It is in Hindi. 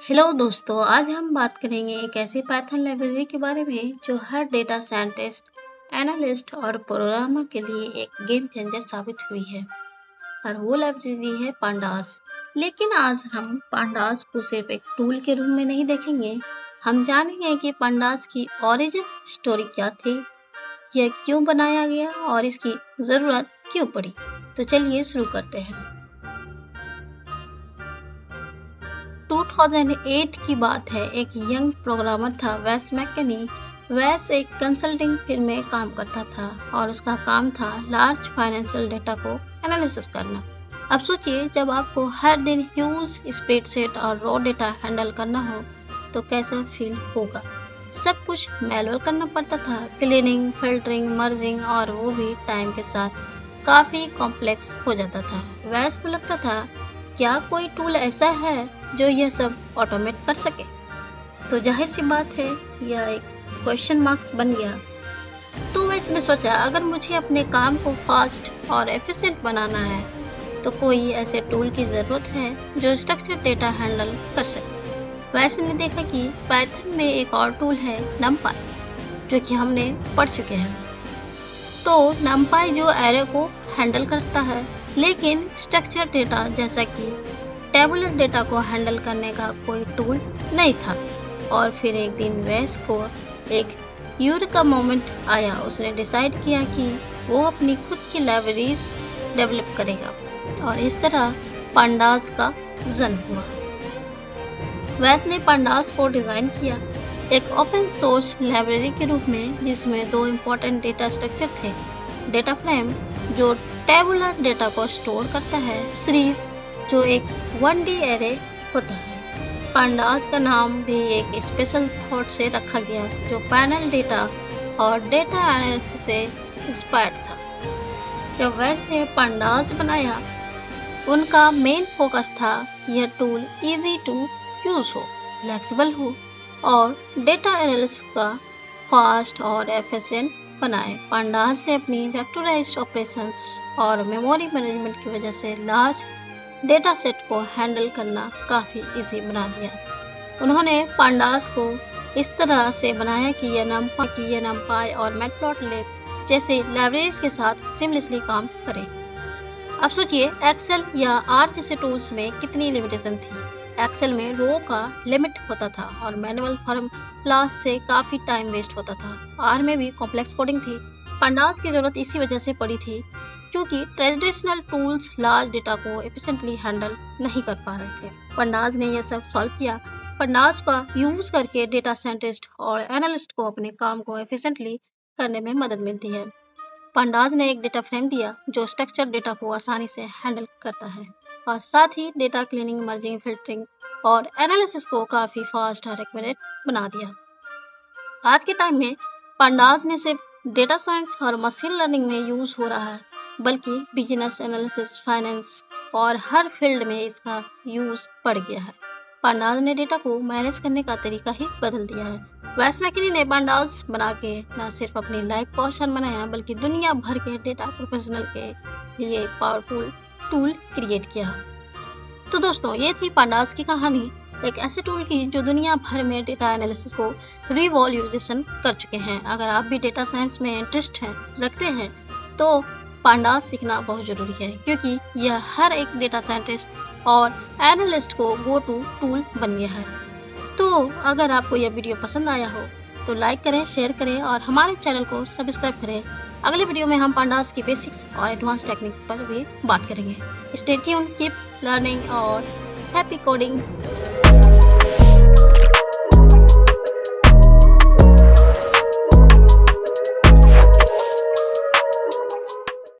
हेलो दोस्तों, आज हम बात करेंगे एक ऐसी पाइथन लाइब्रेरी के बारे में जो हर डेटा साइंटिस्ट, एनालिस्ट और प्रोग्रामर के लिए एक गेम चेंजर साबित हुई है। और वो लाइब्रेरी है पांडास। लेकिन आज हम पांडास को सिर्फ एक टूल के रूप में नहीं देखेंगे। हम जानेंगे कि पांडास की ओरिजिन स्टोरी क्या थी, यह क्यों बनाया गया और इसकी ज़रूरत क्यों पड़ी। तो चलिए शुरू करते हैं। 2008 की बात है। एक यंग प्रोग्रामर था वेस मैकनी। वेस एक कंसल्टिंग फर्म में काम करता था और उसका काम था लार्ज फाइनेंशियल डेटा को एनालिसिस करना। अब सोचिए, जब आपको हर दिन ह्यूज स्प्रेडशीट और रॉ डेटा हैंडल करना हो तो कैसा फील होगा। सब कुछ मैनुअल करना पड़ता था, क्लीनिंग, फिल्टरिंग, मर्जिंग, और वो भी टाइम के साथ काफी कॉम्प्लेक्स हो जाता था। वेस को लगता था, क्या कोई टूल ऐसा है जो यह सब ऑटोमेट कर सके। तो जाहिर सी बात है, यह एक क्वेश्चन मार्क्स बन गया। तो वैसे ने सोचा, अगर मुझे अपने काम को फास्ट और एफिशिएंट बनाना है तो कोई ऐसे टूल की ज़रूरत है जो स्ट्रक्चर डेटा हैंडल कर सके। वैसे ने देखा कि पाइथन में एक और टूल है नमपाई, जो कि हमने पढ़ चुके हैं। तो नमपाई जो एरे को हैंडल करता है, लेकिन स्ट्रक्चर डेटा जैसा कि टेबुलर डेटा को हैंडल करने का कोई टूल नहीं था। और फिर एक दिन वेस को एक यूरेका मोमेंट आया। उसने डिसाइड किया कि वो अपनी खुद की लाइब्रेरीज डेवलप करेगा और इस तरह पांडास का जन्म हुआ। वेस ने पांडास को डिज़ाइन किया एक ओपन सोर्स लाइब्रेरी के रूप में, जिसमें दो इम्पोर्टेंट डेटा स्ट्रक्चर थे। डेटा फ्रेम जो टेबुलर डेटा को स्टोर करता है, सीरीज जो एक 1D एरे होता है। पांडास का नाम भी एक स्पेशल थॉट से रखा गया जो पैनल डेटा और डेटा एनालिसिस से इंस्पायर्ड था। जब वेस ने पांडास बनाया, उनका मेन फोकस था यह टूल इजी टू यूज हो, फ्लेक्सिबल हो और डेटा एनालिसिस का फास्ट और एफिशिएंट बनाए। पांडास ने अपनी वेक्टराइज्ड ऑपरेशंस और मेमोरी मैनेजमेंट की वजह से लार्ज डेटा सेट को हैंडल करना काफ़ी इजी बना दिया। उन्होंने पांडास को इस तरह से बनाया कि यह नमपाई और मैटप्लॉटलिब जैसे लाइब्रेरीज के साथ सीमलेसली काम करे। अब सोचिए, एक्सेल या आर जैसे टूल्स में कितनी लिमिटेशन थी। एक्सेल में रो का लिमिट होता था और मैनुअल फॉर्मूलाज से काफ़ी टाइम वेस्ट होता था। आर में भी कॉम्प्लेक्स कोडिंग थी। पांडास की ज़रूरत इसी वजह से पड़ी थी क्योंकि ट्रेडिशनल टूल्स लार्ज डेटा को एफिशिएंटली हैंडल नहीं कर पा रहे थे। पांडास ने यह सब सॉल्व किया। पांडास का यूज करके डेटा साइंटिस्ट और एनालिस्ट को अपने काम को एफिशिएंटली करने में मदद मिलती है। पांडास ने एक डेटा फ्रेम दिया जो स्ट्रक्चर डेटा को आसानी से हैंडल करता है और साथ ही डेटा क्लीनिंग, मर्जिंग, फिल्टरिंग और एनालिसिस को काफ़ी फास्ट और एक्यूरेट बना दिया। आज के टाइम में पांडास ने सिर्फ डेटा साइंस और मशीन लर्निंग में यूज हो रहा है, बल्कि बिजनेस एनालिसिस, फाइनेंस और हर फील्ड में इसका यूज बढ़ गया है। पांडास ने डेटा को मैनेज करने का तरीका ही बदल दिया है। वेस मैकनी ने पांडास बना के न सिर्फ अपनी लाइफ को आसान बनाया, बल्कि दुनिया भर के डेटा प्रोफेशनल के लिए एक पावरफुल टूल क्रिएट किया। तो दोस्तों, ये थी पांडास की कहानी, एक ऐसे टूल की जो दुनिया भर में डेटा एनालिसिस को रिवॉल्यूशन कर चुके हैं। अगर आप भी डेटा साइंस में इंटरेस्ट रखते हैं तो पांडास सीखना बहुत ज़रूरी है, क्योंकि यह हर एक डेटा साइंटिस्ट और एनालिस्ट को गो टू टूल बन गया है। तो अगर आपको यह वीडियो पसंद आया हो तो लाइक करें, शेयर करें और हमारे चैनल को सब्सक्राइब करें। अगले वीडियो में हम पांडास की बेसिक्स और एडवांस टेक्निक पर भी बात करेंगे। स्टे ट्यून्ड, कीप लर्निंग और हैप्पी कोडिंग।